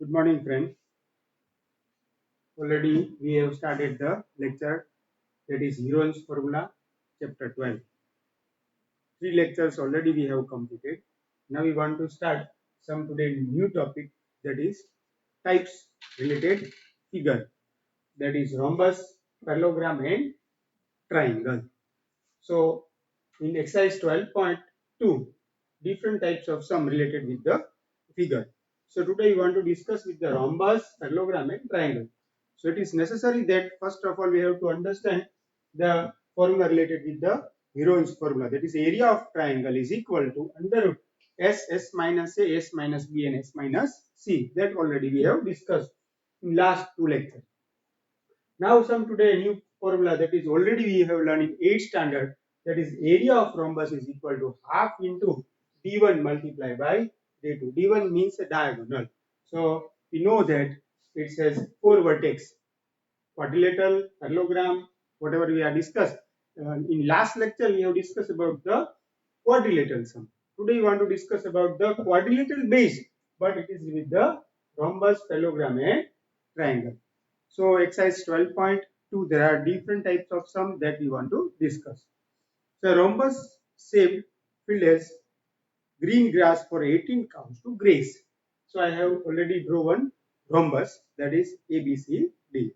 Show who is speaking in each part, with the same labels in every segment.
Speaker 1: Good morning, friends. Already we have started the lecture, that is Heron's formula, chapter 12. Three lectures already we have completed. Now we want to start some today new topic, that is types related figure, that is rhombus, parallelogram and triangle. So in exercise 12.2, different types of sum related with the figure. So today we want to discuss with the rhombus, parallelogram and triangle. So it is necessary that first of all we have to understand the formula related with the Heron's formula, that is area of triangle is equal to under root s minus a, s minus b and s minus c. That already we have discussed in last two lectures. Now some today new formula that is already we have learned in 8th standard, that is area of rhombus is equal to half into d1 multiplied by d2. d1 means a diagonal. So we know that it says 4 vertex, quadrilateral, parallelogram, whatever we have discussed. In last lecture we have discussed about the quadrilateral sum. Today we want to discuss about the quadrilateral base, but it is with the rhombus, parallelogram and triangle. So exercise 12.2, there are different types of sum that we want to discuss. So rhombus shaped field as green grass for 18 cows to graze. So I have already drawn rhombus, that is A, B, C, D.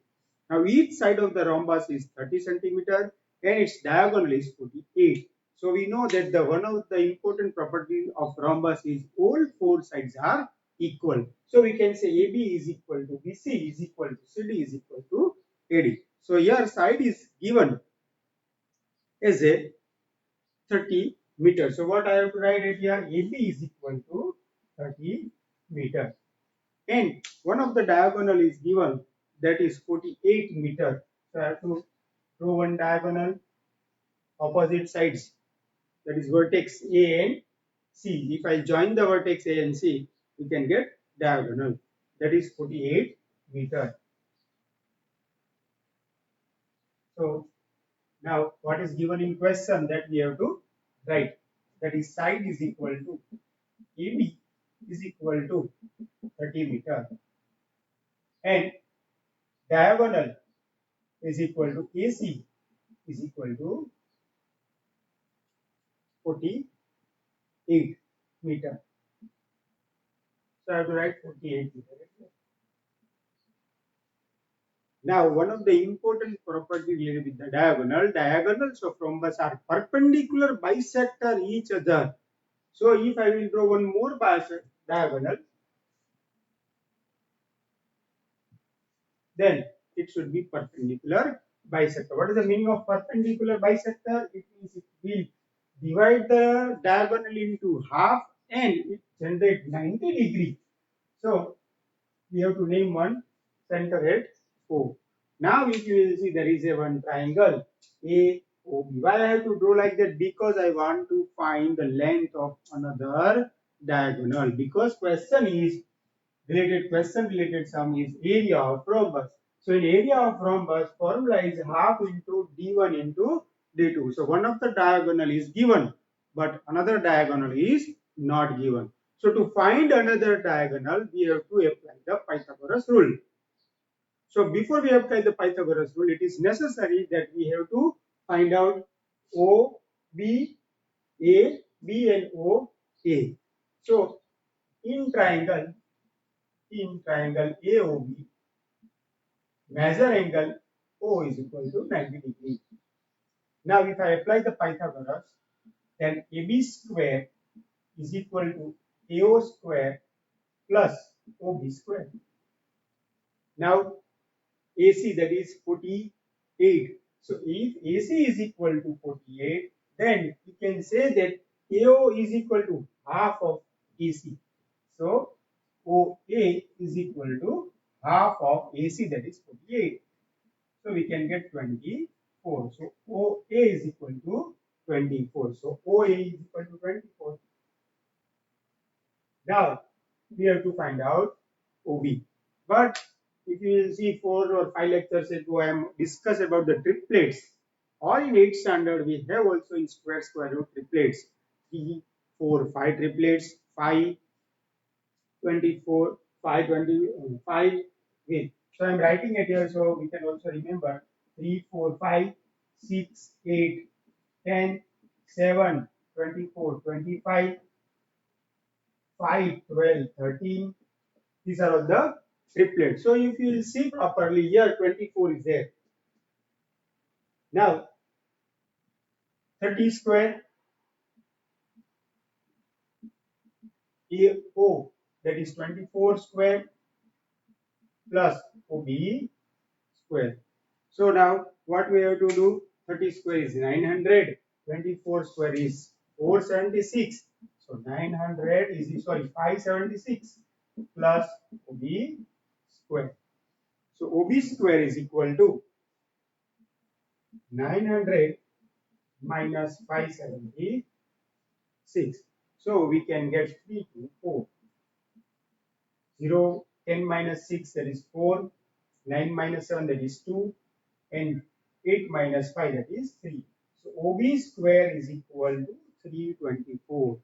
Speaker 1: Now each side of the rhombus is 30 centimeter and its diagonal is 48. So we know that the one of the important properties of rhombus is all four sides are equal. So we can say AB is equal to BC is equal to CD is equal to AD. So here side is given as a 30 meters. So what I have to write it here, AB is equal to 30 meter. And one of the diagonal is given, that is 48 meter. So I have to draw one diagonal opposite sides, that is vertex A and C. If I join the vertex A and C, we can get diagonal, that is 48 meter. So now what is given in question that we have to write, that is side is equal to AB is equal to 30 meter and diagonal is equal to AC is equal to 48 meter. So I have to write 48 meter. Now one of the important property related with the diagonals of rhombus are perpendicular bisector each other. So if I will draw one more diagonal, then it should be perpendicular bisector. What is the meaning of perpendicular bisector? It means it will divide the diagonal into half and it generates 90 degree. So we have to name one center at O. Now if you will see, there is a one triangle AOB. Why I have to draw like that? Because I want to find the length of another diagonal. Because question related sum is area of rhombus. So in area of rhombus, formula is half into d1 into d2. So one of the diagonal is given, but another diagonal is not given. So to find another diagonal, we have to apply the Pythagoras rule. So before we apply the Pythagoras rule, it is necessary that we have to find out O, B, A, B and O, A. So in triangle AOB, measure angle O is equal to 90 degrees. Now if I apply the Pythagoras, then AB square is equal to AO square plus OB square. Now AC, that is 48. So if AC is equal to 48, then you can say that AO is equal to half of AC. So OA is equal to half of AC, that is 48. So we can get 24. So OA is equal to 24. So OA is equal to 24. Now we have to find out OB. But if you will see 4 or 5 lectures ago, I am discussed about the triplets. Or in 8th standard, we have also in square root triplets. 3, 4, 5 triplets, 5, 24, 525 with. So I'm writing it here so we can also remember 3, 4, 5, 6, 8, 10, 7, 24, 25, 5, 12, 13. These are all the triplets. So if you will see properly here 24 is there. Now 30 square O, that is 24 square plus OB square. So now what we have to do? 30 square is 900, 24 square is 476. So 900 is 576 plus OB square. So OB square is equal to 900 minus 576. So we can get 3 to 4. 0, 10 minus 6, that is 4. 9 minus 7, that is 2. And 8 minus 5, that is 3. So OB square is equal to 324.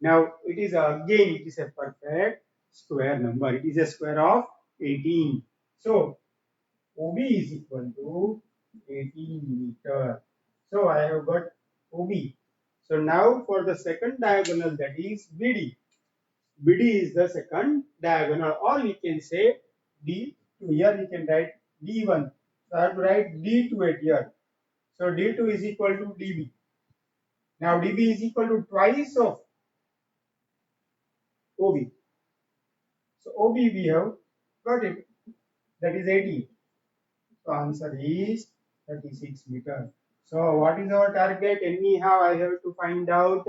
Speaker 1: Now it is again, it is a perfect square number. It is a square of 18. So OB is equal to 18 meter. So I have got OB. So now for the second diagonal, that is BD. BD is the second diagonal, or we can say D2. Here we can write D1. So I have to write D2 at here. So D2 is equal to DB. Now DB is equal to twice of OB. So OB we have got it. That is 18. So answer is 36 meter. So what is our target? Anyhow, I have to find out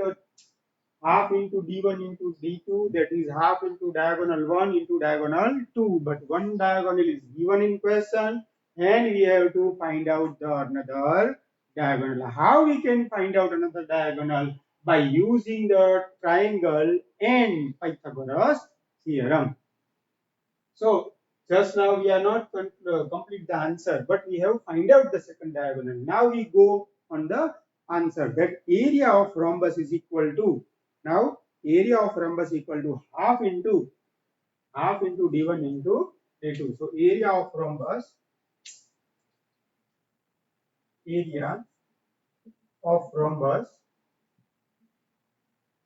Speaker 1: half into D1 into D2, that is half into diagonal 1 into diagonal 2. But one diagonal is given in question and we have to find out the another diagonal. How we can find out another diagonal? By using the triangle and Pythagoras theorem. So just now we are not complete the answer, but we have find out the second diagonal. Now we go on the answer. That area of rhombus is equal to, now area of rhombus equal to half into D1 into D2. So area of rhombus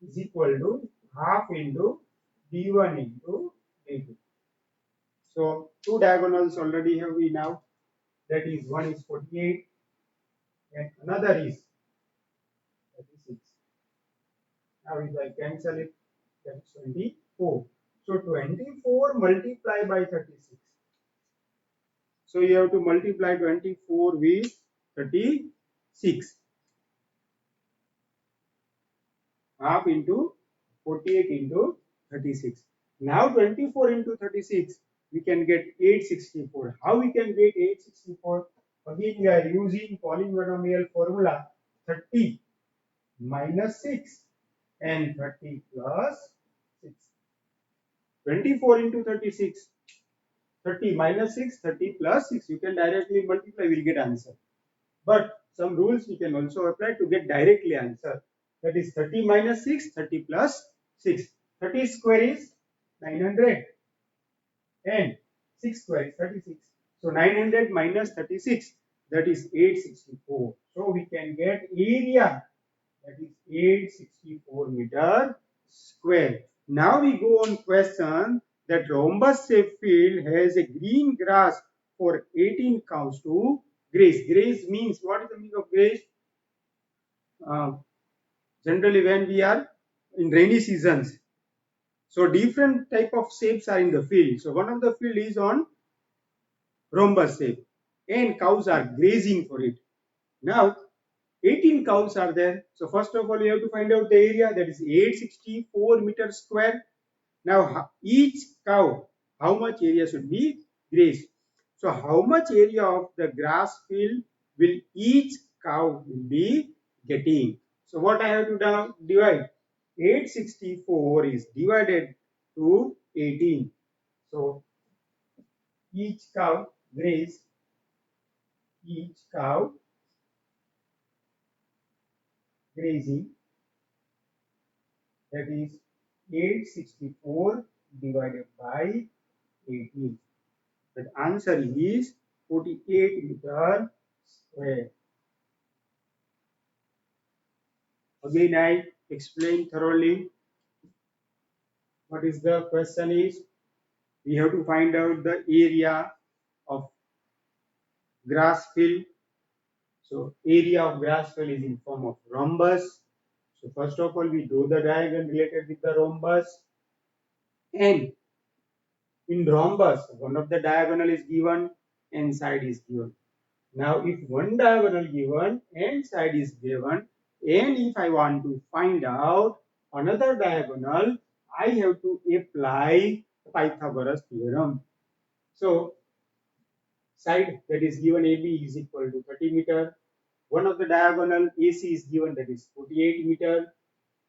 Speaker 1: is equal to half into D1 into D2. So two diagonals already have we now. That is, one is 48 and another is 36. Now if I cancel it, that is 24. So 24 multiplied by 36. So you have to multiply 24 with 36. Half into 48 into 36. Now 24 into 36, we can get 864. How we can get 864? Again, we are using polynomial formula 30 minus 6 and 30 plus 6. 24 into 36. 30 minus 6, 30 plus 6. You can directly multiply, we will get answer. But some rules we can also apply to get directly answer. That is 30 minus 6, 30 plus 6. 30 square is 900 and 6 square is 36. So 900 minus 36, that is 864. So we can get area, that is 864 meter square. Now we go on question that rhombus shaped field has a green grass for 18 cows to graze. Graze means, what is the meaning of graze? Generally when we are in rainy seasons. So different type of shapes are in the field. So one of the field is on rhombus shape and cows are grazing for it. Now 18 cows are there. So first of all, you have to find out the area, that is 864 meters square. Now each cow, how much area should be grazed? So how much area of the grass field will each cow will be getting? So what I have to divide? 864 is divided to 18. So each cow grazing, that is 864 divided by 18. The answer is 48 meter square. Again, I explain thoroughly. What is the question is, we have to find out the area of grass field. So area of grass field is in form of rhombus. So first of all, we draw the diagram related with the rhombus. And in rhombus, one of the diagonal is given and side is given. Now, if one diagonal given and side is given, and if I want to find out another diagonal, I have to apply Pythagoras theorem. So, side that is given AB is equal to 30 meter. One of the diagonal AC is given, that is 48 meter.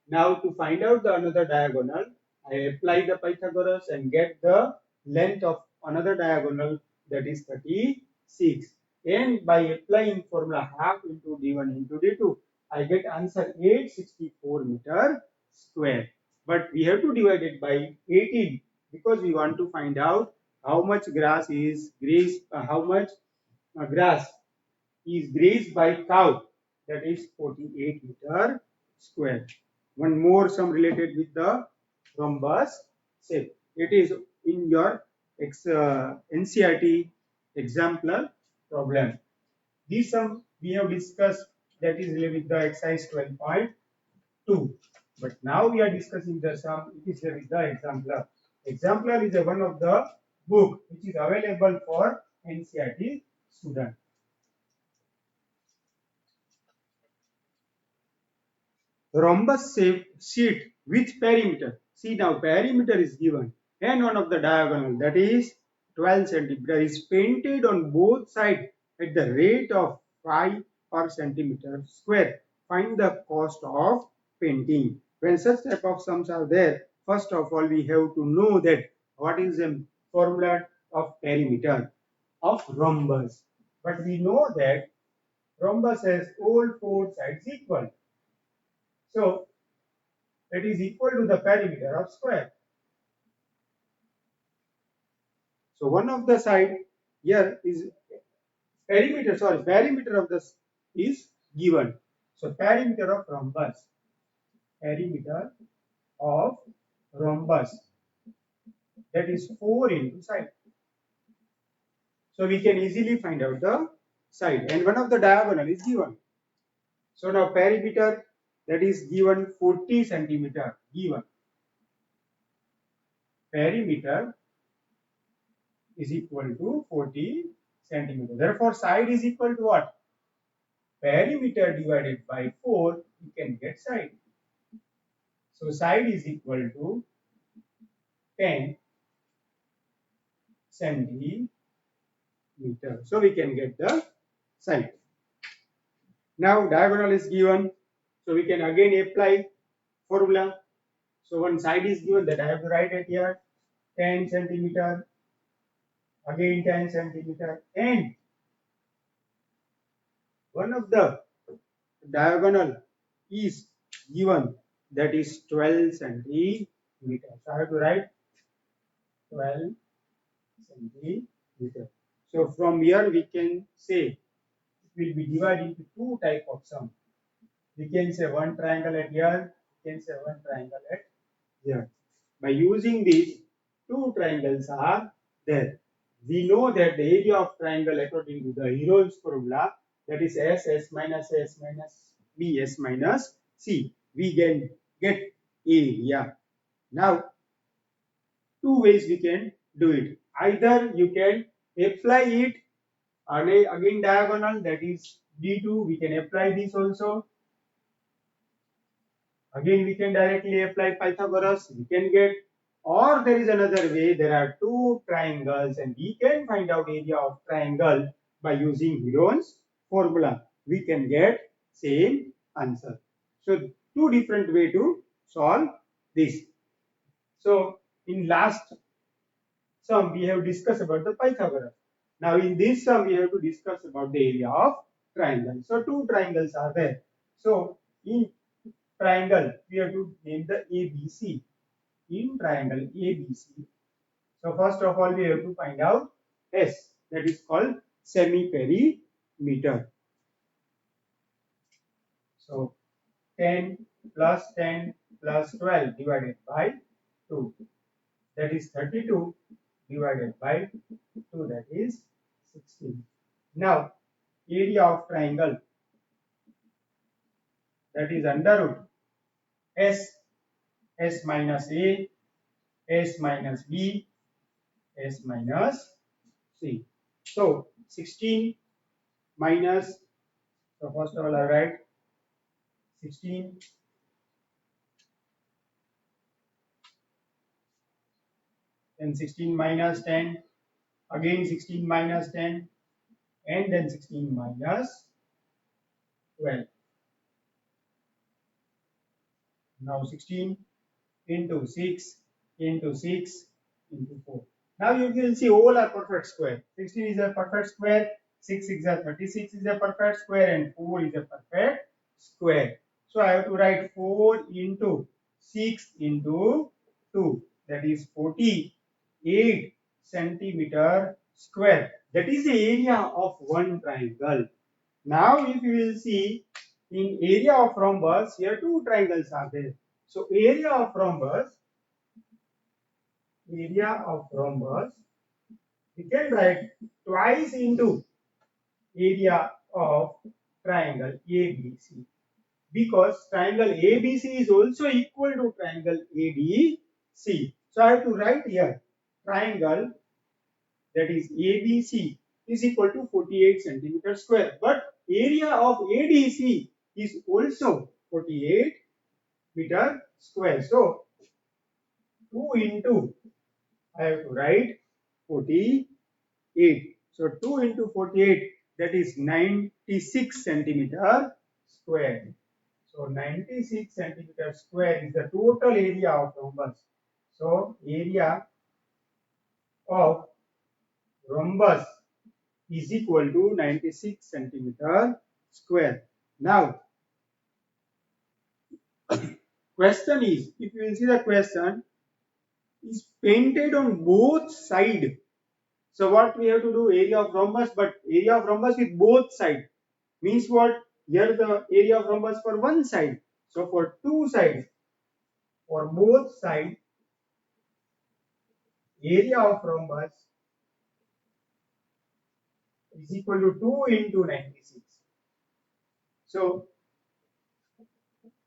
Speaker 1: Now to find out the another diagonal, I apply the Pythagoras and get the length of another diagonal, that is 36. And by applying formula half into d1 into d2, I get answer 864 meter square. But we have to divide it by 18 because we want to find out how much grass is grazed, grass is grazed by cow, that is 48 meter square. One more sum related with the rhombus shape. It is in your NCERT exemplar problem. This sum we have discussed, that is related with the exercise 12.2. But now we are discussing the sum, it is with the exemplar. Exemplar is one of the book which is available for NCERT student. Rhombus shaped sheet with perimeter. See now, perimeter is given and one of the diagonal, that is 12 centimeter, is painted on both sides at the rate of 5 per centimeter square. Find the cost of painting. When such type of sums are there, first of all we have to know that what is the formula of perimeter of rhombus. But we know that rhombus has all four sides equal. So that is equal to the perimeter of square. So one of the side here is perimeter of this is given. So perimeter of rhombus that is 4 into side. So we can easily find out the side, and one of the diagonal is given. So now perimeter that is given 40 centimeter given. Perimeter is equal to 40 centimeter. Therefore, side is equal to what? Perimeter divided by 4, you can get side. So, side is equal to 10 centimeter. So, we can get the side. Now, diagonal is given. So, we can again apply formula. So, one side is given, that I have to write it here, 10 centimeter. Again 10 centimeter, and one of the diagonal is given, that is 12 centimeter. So I have to write 12 centimeter. So from here we can say it will be divided into two type of sum. We can say one triangle at here, we can say one triangle at here. By using these, two triangles are there. We know that the area of triangle according to the Heron's formula, that is S minus B S minus C. We can get area. Now, two ways we can do it. Either you can apply it on a again diagonal, that is D2. We can apply this also. Again, we can directly apply Pythagoras. We can get, or there is another way. There are two triangles, and we can find out area of triangle by using Heron's formula. We can get same answer. So, two different way to solve this. So, in last sum, we have discussed about the Pythagoras. Now, in this sum, we have to discuss about the area of triangle. So, two triangles are there. So, in triangle, we have to name the ABC. In triangle ABC, So first of all we have to find out S, that is called semi-perimeter. So 10 plus 10 plus 12 divided by 2, that is 32, divided by 2, that is 16. Now area of triangle, that is under root S minus A, S minus B, S minus C. So 16 minus, so first of all I write 16 then 16 minus 10, again 16 minus 10, and then 16 minus 12. Now 16 into 6 into 6 into 4. Now you will see all are perfect square. 16 is a perfect square, 6 is a 36 is a perfect square, and 4 is a perfect square. So I have to write 4 into 6 into 2, that is 48 centimeter square. That is the area of one triangle. Now if you will see in area of rhombus, here two triangles are there. So area of rhombus, we can write twice into area of triangle ABC, because triangle ABC is also equal to triangle ADC. So I have to write here triangle, that is ABC, is equal to 48 centimeter square, but area of ADC is also 48 meter square. So 2 into, I have to write 48. So 2 into 48, that is 96 centimeter square. So 96 centimeter square is the total area of rhombus. So area of rhombus is equal to 96 centimeter square. Now question is, if you will see the question is painted on both sides. So what we have to do, area of rhombus, but area of rhombus with both sides means what? Here the area of rhombus for one side. So for two sides, for both sides, area of rhombus is equal to 2 into 96. So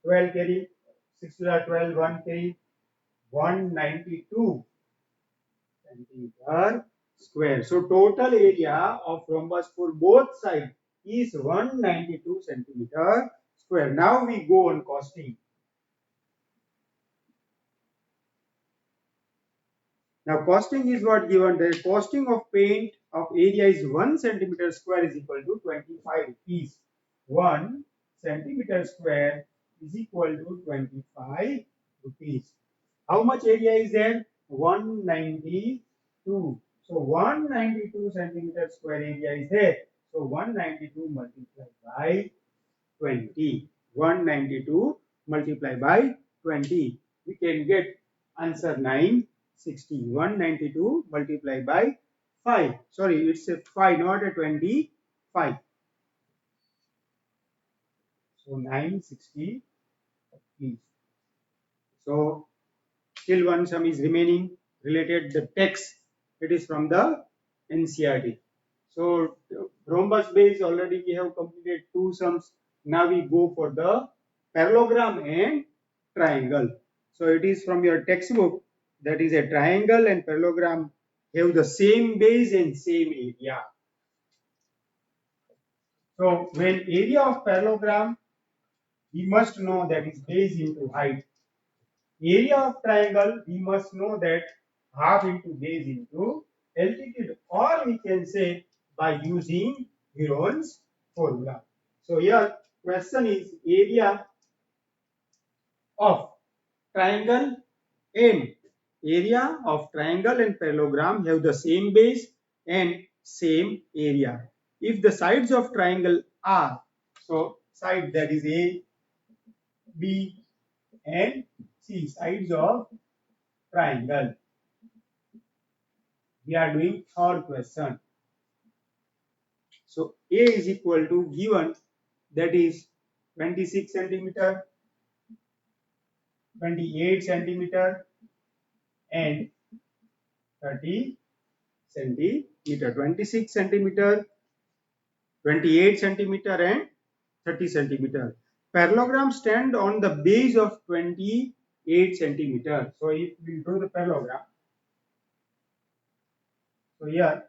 Speaker 1: 12 carry, 6 to the 12, 1 carry, 192 centimeter square. So total area of rhombus for both sides is 192 centimeter square. Now we go on costing. Now costing is what given there. Costing of paint of area is 1 centimeter square is equal to 25 rupees. 1 centimeter square is equal to 25 rupees. How much area is there? 192. So 192 centimeter square area is there. So 192 multiplied by 20. 192 multiplied by 20. We can get answer 960. 192 multiplied by 5. Sorry, it's a 5, not a 25. So 960 rupees. So still one sum is remaining related the text. It is from the NCERT. So rhombus base already we have completed two sums. Now we go for the parallelogram and triangle. So it is from your textbook, that is a triangle and parallelogram have the same base and same area. So when area of parallelogram, we must know that is base into height. Area of triangle, we must know that half into base into altitude, or we can say by using Heron's formula. So here question is area of triangle and parallelogram have the same base and same area. If the sides of triangle are, so side, that is A, B and C, sides of triangle. We are doing third question. So A is equal to given, that is 26 centimeter, 28 centimeter and 30 centimeter. 26 centimeter, 28 centimeter and 30 centimeter. Parallelogram stand on the base of 28 centimeter. So if we do the parallelogram, so here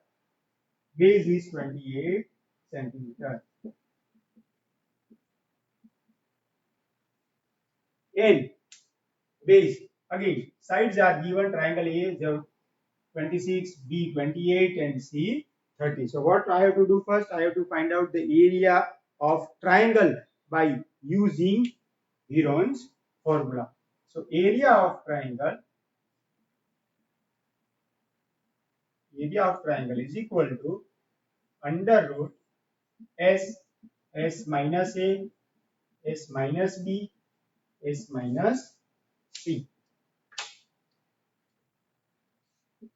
Speaker 1: base is 28 centimeter and base, again sides are given, triangle A is 26, B 28 and C 30. So what I have to do first, I have to find out the area of triangle by using Heron's formula. So area of triangle is equal to under root S minus A, S minus B, S minus C.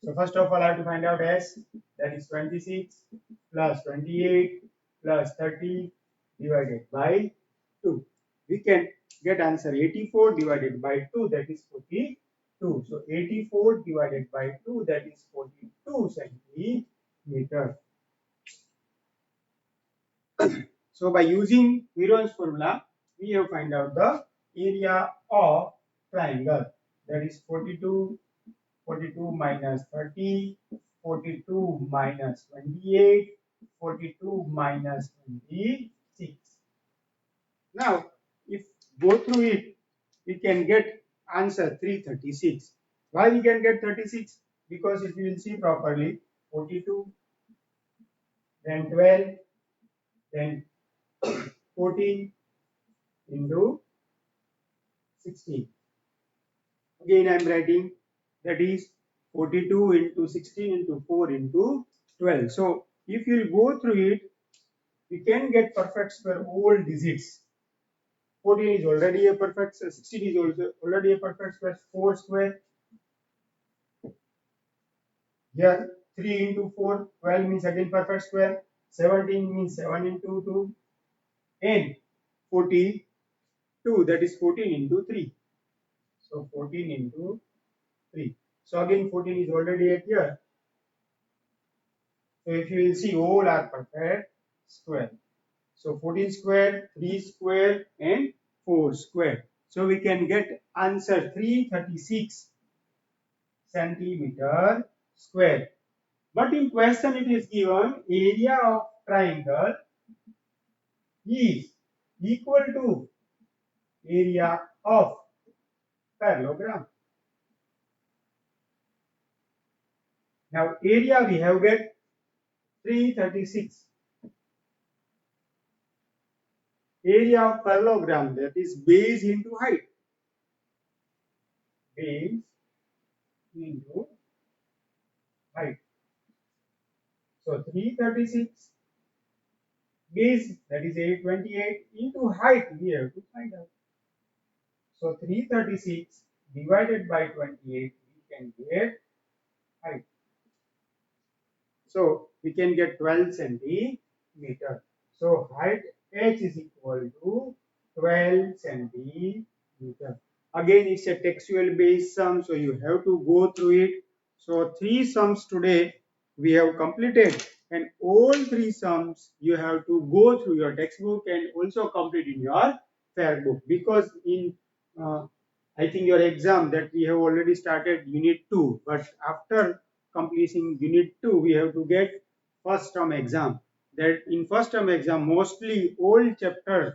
Speaker 1: So first of all I have to find out S, that is 26 plus 28 plus 30 divided by 2. We can get answer 84 divided by 2, that is 42. So 84 divided by 2, that is 42 centimeter. So by using Heron's formula, we have find out the area of triangle, that is 42, 42 minus 30, 42 minus 28, 42 minus 26. Now, if go through it, we can get answer 336. Why we can get 36? Because if you will see properly, 42, then 12, then 14 into 16. Again I am writing, that is 42 into 16 into 4 into 12. So if you will go through it, we can get perfect square all digits. 14 is already a perfect, 16 is also already a perfect square, 4 square. Here 3 into 4, 12 means again perfect square, 17 means 7 into 2, and 42, that is 14 into 3. So 14 into 3. So again 14 is already at here. So if you will see, all are perfect square. So 14 square, 3 square and 4 square. So we can get answer 336 centimeter square. But in question it is given area of triangle is equal to area of parallelogram. Now area we have get 336. Area of parallelogram, that is base into height. Base into height. So 336 base, that is 828 into height we have to find out. So 336 divided by 28 we can get height. So we can get 12 centimeter. So height h is equal to 12 centimeter. Again it's a textual based sum, so you have to go through it. So 3 sums today we have completed, and all 3 sums you have to go through your textbook and also complete in your fair book, because in I think your exam that we have already started unit 2, but after completing unit 2 we have to get first term exam. That in first term exam mostly all chapters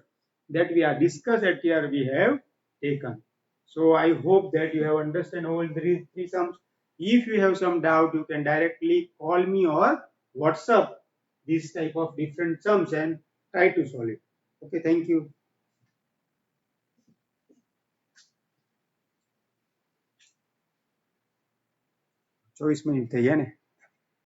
Speaker 1: that we are discussed at here we have taken. So I hope that you have understand all three sums. If you have some doubt, you can directly call me or WhatsApp this type of different sums and try to solve it. Okay, thank you. 24 minute થઈ ગયા ને.